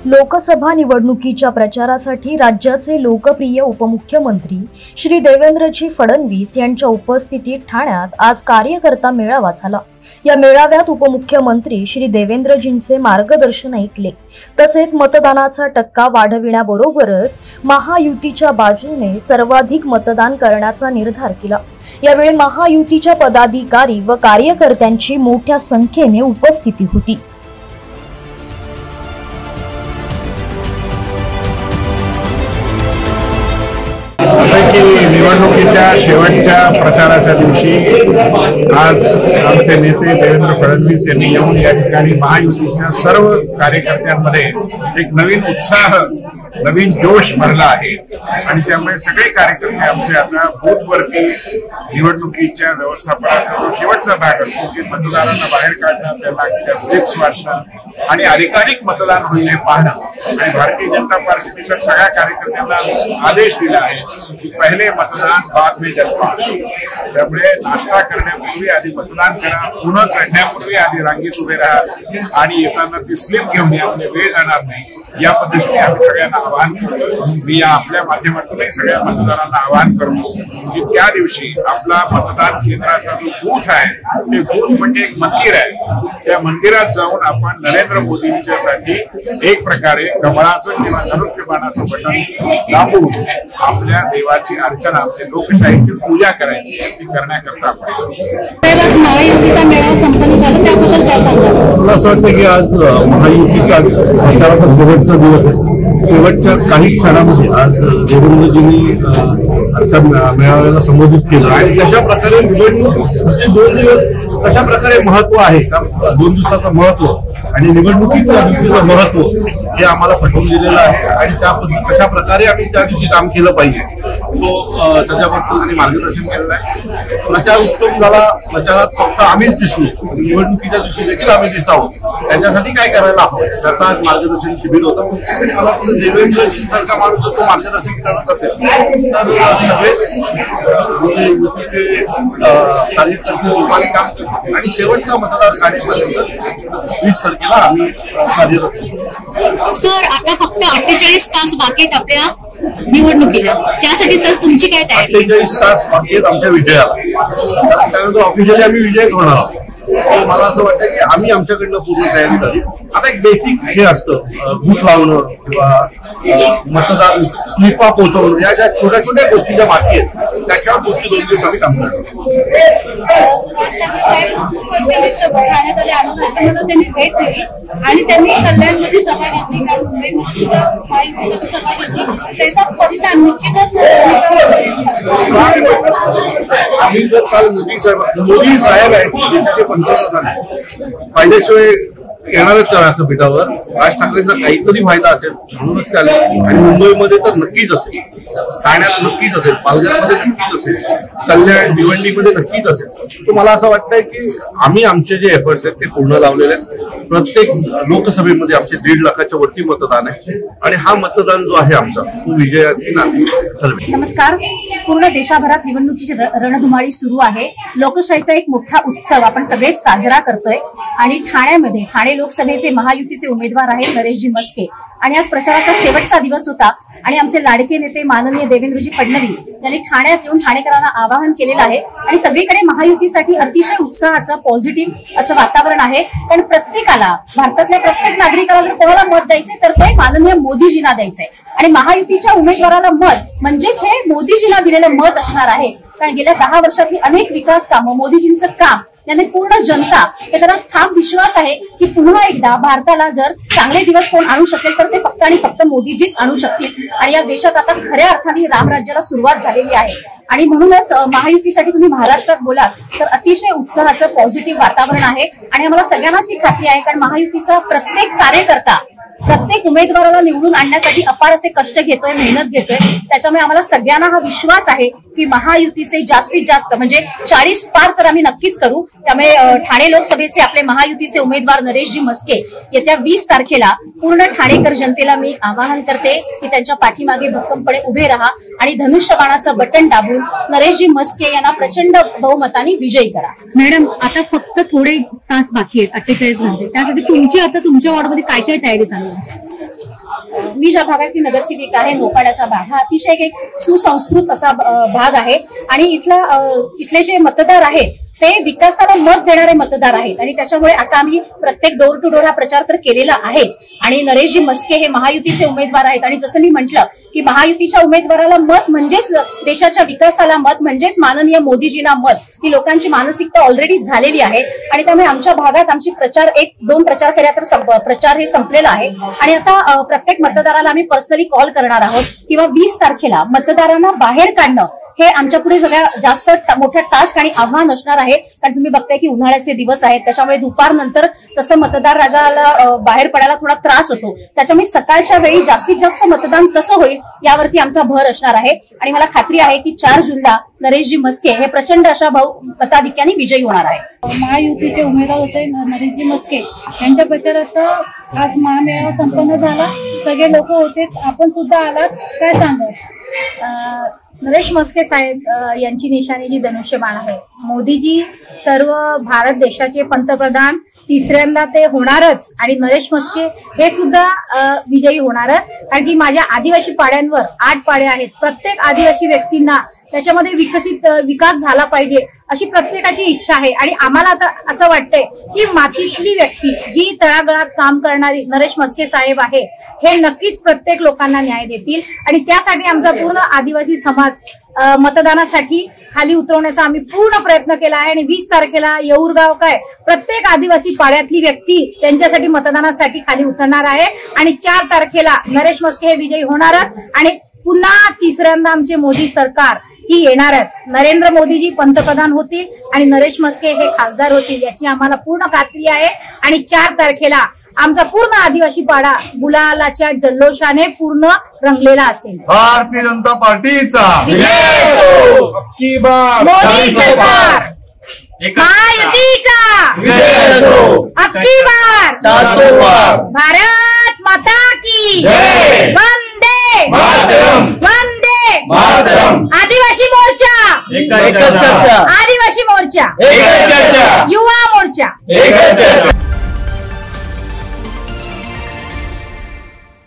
लोकसभा निवडणुकीच्या प्रचारासाठी राज्याचे लोकप्रिय उपमुख्यमंत्री श्री देवेंद्रजी फडणवीस यांच्या उपस्थितीत ठाण्यात आज कार्यकर्ता मेळावा झाला। या मेळाव्यात उपमुख्यमंत्री श्री देवेंद्रजींचे मार्गदर्शन ऐकले, तसेच मतदानाचा टक्का वाढविण्याबरोबरच महायुतीच्या बाजूने सर्वाधिक मतदान करण्याचा निर्धार केला। यावेळी महायुतीच्या पदाधिकारी व कार्यकर्त्यांची मोठ्या संख्येने उपस्थिती होती। निवडणुकीच्या शेवटच्या प्रचाराच्या दिवशी आज आमचे नेते देवेंद्र फडणवीस यांनी येऊन या ठिकाणी महायुतीच्या सर्व कार्यकर्त्यांमध्ये एक नवीन उत्साह, नवीन जोश भरला आहे आणि त्यामुळे सगळे कार्यकर्ते आमचे आता बूथवरती निवडणुकीच्या व्यवस्थापनाचा जो शेवटचा भाग असतो की मतदारांना बाहेर काढणं, त्यांना स्लिप्स वाटणं आणि अधिकाधिक मतदान होईल हे पाहणं। आणि भारतीय जनता पार्टीने तर सगळ्या कार्यकर्त्यांना आदेश दिला आहे की पहिले मतदान बाद में जलपान, त्यामुळे नाश्ता करण्यापूर्वी आधी मतदान करा, पुन्हा चढण्यापूर्वी आधी रांगेत उभे राहा आणि येताना ती स्लिप घेऊन या, म्हणजे वेळ जाणार नाही। या पद्धतीने आम्ही सगळ्यांना आवाहन करतो। मी आपल्या माध्यमातूनही सगळ्या मतदारांना आवाहन करतो की त्या दिवशी आपला मतदान केंद्राचा जो बूथ आहे ते बूथ म्हणजे एक मंदिर आहे, त्या मंदिरात जाऊन आपण नरेंद्र मोदींच्यासाठी एक प्रकारे कमळाचं किंवा धनुष्यबाणाचं बटन दाबून आपल्या देवाची अर्चना, लोकशाहीची पूजा करायची, ती करण्याकरता आपण महायुतीचा मेळावा संपन्न झाला, त्याबद्दल काय सांगाल? मला असं वाटतं की आज महायुतीचा प्रचाराचा शेवटचा दिवस आहे। शेवटच्या काही क्षणामध्ये आज देवेंद्रजींनी आजच्या मेळाव्याला संबोधित केलं आणि कशा प्रकारे निवडणुकीचे 2 दिवस कशा प्रकारे महत्व आहे, 2 दिवसाचं महत्व आणि निवडणुकीचं महत्व हे आम्हाला पटवून दिलेलं आहे आणि त्या कशा प्रकारे आम्ही त्या दिवशी काम केलं पाहिजे त्याच्याबद्दल त्यांनी मार्गदर्शन केलेलं आहे। प्रचार उत्तम झाला, प्रचारात फक्त आम्हीच दिसलो, निवडणुकीच्या दिवशी देखील आम्ही दिसावं त्याच्यासाठी काय करायला हवं त्याचं आज मार्गदर्शन शिबिर होतं। मला देवेंद्रजींसारखा माणूस जर तो मार्गदर्शन करत असेल तर सगळेच युतीचे कार्यकर्ते लोकांनी काम करतात आणि शेवटचा मतदार कार्यपर्यंत 20 तारखेला आम्ही कार्यरत। सर, आता फक्त 48 तास बाकी आहेत आपल्या निवडणुकीला, त्यासाठी सर तुमची काय तयारी? 48 तास बाकी आहेत आमच्या विजयाला, त्यानंतर ऑफिशियली आम्ही विजयच होणार आहोत। मला असं वाटतं की आम्ही आमच्याकडनं पूर्ण तयारी झाली। आता एक बेसिक हे असतं बूथ लावणं किंवा मतदार स्लिपा पोहोचवणं, या ज्या छोट्या छोट्या गोष्टी ज्या बाकी आहेत त्याच्यावर पुढचे 2 दिवस आम्ही काम करतो। त्यांनी भेट दिली आणि त्यांनी कल्याणमध्ये सभा घेतली, काल मुंबईमध्ये सुद्धा सभा घेतली, त्याचा परिणाम निश्चितच आम्ही जर काल मोदी साहेब आहेत पंतप्रधान फायदेशिवाय येणारच का व्यासपीठावर, राज ठाकरेंचा काहीतरी फायदा असेल म्हणूनच त्याला, आणि मुंबईमध्ये तर नक्कीच असेल, ठाण्यात नक्कीच असेल, पालघरमध्ये नक्कीच असेल, कल्याण भिवंडीमध्ये नक्कीच असेल। तर मला असं वाटतंय की आम्ही आमचे जे एफर्ट्स आहेत ते पूर्ण लावलेले आहेत। प्रत्येक लोकसभेमध्ये आमचे 1.5 लाखाच्या वरती मतदान आहे आणि हा मतदान जो आहे आमचा तो विजयाची नांदी ठरवेल। नमस्कार, पूर्ण देशभरात निवडणुकीची रणधुमाळी सुरू आहे। लोकशाहीचा एक मोठा उत्सव आपण सगळेच साजरा करतोय आणि ठाण्यामध्ये ठाणे लोकसभेचे महायुतीचे उमेदवार आहेत नरेशजी मस्के आणि आज प्रचाराचा शेवटचा दिवस होता आणि आमचे लाडके नेते माननीय देवेंद्रजी फडणवीस यांनी ठाण्यात येऊन ठाणेकरांना आवाहन केलेलं आहे आणि सगळीकडे महायुतीसाठी अतिशय उत्साहाचं पॉझिटिव्ह असं वातावरण आहे। कारण प्रत्येकाला, भारतातल्या प्रत्येक नागरिकाला जर कोणाला मत द्यायचे तर ते माननीय मोदीजींना द्यायचंय आणि महायुतीच्या उमेदवाराला मत म्हणजेच हे मोदीजींना दिलेलं मत असणार आहे। कारण गेल्या 10 वर्षातली अनेक विकास कामं, मोदीजींचं काम याने पूर्ण जनता, त्यांना ठाम विश्वास आहे की पुन्हा एकदा भारताला जर चांगले दिवस कोण आणू शकेल तर ते फक्त आणि फक्त मोदीजीच आणू शकतील आणि या देशात आता खऱ्या अर्थाने रामराज्याला सुरुवात झालेली आहे। आणि म्हणूनच महायुतीसाठी तुम्ही महाराष्ट्रात बोलाल तर अतिशय उत्साहाचं पॉझिटिव्ह वातावरण आहे आणि आम्हाला सगळ्यांनाच ही खात्री आहे, कारण महायुतीचा प्रत्येक कार्यकर्ता प्रत्येक उमेदवाराला निवडून आणण्यासाठी अपार असे कष्ट घेतोय, मेहनत घेतोय। त्याच्यामुळे आम्हाला सगळ्यांना हा विश्वास आहे की महायुतीचे जास्तीत जास्त म्हणजे 40 पार तर आम्ही नक्कीच करू। त्यामुळे ठाणे लोकसभेचे आपले महायुतीचे उमेदवार नरेशजी मस्के येत्या 20 तारखेला पूर्ण ठाणेकर जनतेला मी आवाहन करते की त्यांच्या पाठीमागे भक्कमपणे उभे राहा आणि धनुष्यबाणाचं बटन दाबून नरेशजी मस्के यांना प्रचंड बहुमताने विजयी करा। मॅडम, आता फक्त थोडे तास बाकी आहेत, 48 घंटे, त्यासाठी तुमची आता तुमच्या वॉर्डमध्ये काय काय तयारी चालू आहे? मी ज्या भागातली नगरसेविका आहे, नोपाड्याचा भाग, हा अतिशय एक सुसंस्कृत असा भाग आहे आणि इथले जे मतदार आहेत ते विकासाला मत देणारे मतदार आहेत आणि त्याच्यामुळे आता आम्ही प्रत्येक डोर टू डोर हा प्रचार तर केलेला आहेच आणि नरेशजी मस्के हे महायुतीचे उमेदवार आहेत आणि जसं मी म्हटलं की महायुतीच्या उमेदवाराला मत म्हणजेच देशाच्या विकासाला मत, म्हणजेच माननीय मोदीजींना मत, ही लोकांची मानसिकता ऑलरेडी झालेली आहे आणि त्यामुळे आमच्या भागात आमची प्रचार 1-2 प्रचार फेऱ्या तर प्रचार हे संपलेला आहे आणि आता प्रत्येक मतदाराला आम्ही पर्सनली कॉल करणार आहोत किंवा 20 तारखेला मतदारांना बाहेर काढणं हे आमच्या पुढे सगळ्यात जास्त मोठा टास्क आणि आव्हान असणार आहे. कारण तुम्ही बघताय की उन्हाळ्याचे दिवस आहेत, त्याच्यामुळे दुपारनंतर तसं मतदार राजाला बाहेर पडायला थोडा त्रास होतो. त्याच्यामुळे सकाळच्या वेळी जास्तीत जास्त मतदान कसं होईल यावरती आमचा भर असणार आहे आणि मला खात्री आहे की 4 जूनला नरेशजी मस्के हे प्रचंड अशा मताधिक्याने विजयी होणार आहे. महायुतीचे उमेदवार होते नरेशजी मस्के यांच्या प्रचारात आज महामेळावा संपन्न झाला. सगळे लोक होते, आपण सुद्धा आलात, काय सांगत? नरेश मस्के साहेब यांची निशाणी जी धनुष्यबाण आहे. मोदीजी सर्व भारत देशाचे पंतप्रधान तिसऱ्यांदा ते होणारच आणि नरेश मस्के हे सुद्धा विजयी होणारच. कारण की माझ्या आदिवासी पाड्यांवर 8 पाडे आहेत. प्रत्येक आदिवासी व्यक्तींना त्याच्यामध्ये विकास झाला पाहिजे अशी प्रत्येकाची इच्छा आहे आणि आम्हाला आता असं वाटतंय की मातीतली व्यक्ती जी तळागाळात काम करणारी नरेश मस्के साहेब आहे हे नक्कीच प्रत्येक लोकांना न्याय देतील आणि त्यासाठी आमचा पूर्ण आदिवासी समाज मतदानासाठी खाली उतरवण्याचा आम्ही पूर्ण प्रयत्न केला आहे आणि 20 तारखेला येऊरगाव प्रत्येक आदिवासी पाड्यातली व्यक्ती त्यांच्यासाठी मतदानासाठी खाली उतरणार आहे आणि 4 तारखेला नरेश मस्के हे विजयी होणारच आणि पुन्हा तिसऱ्यांदा आमचे मोदी सरकार ही येणारच. नरेंद्र मोदीजी पंतप्रधान होतील आणि नरेश मस्के हे खासदार होतील याची आम्हाला पूर्ण खात्री आहे आणि 4 तारखेला आमचा पूर्ण आदिवासी पाडा गुलालाच्या जल्लोषाने पूर्ण रंगलेला असेल. भारतीय जनता पार्टीचा मोदी सरकार, महायुतीचा अबकी बार, भारत माता की वंदे वंदे आदिवासी मोर्चा, आदिवासी मोर्चा, युवा मोर्चा.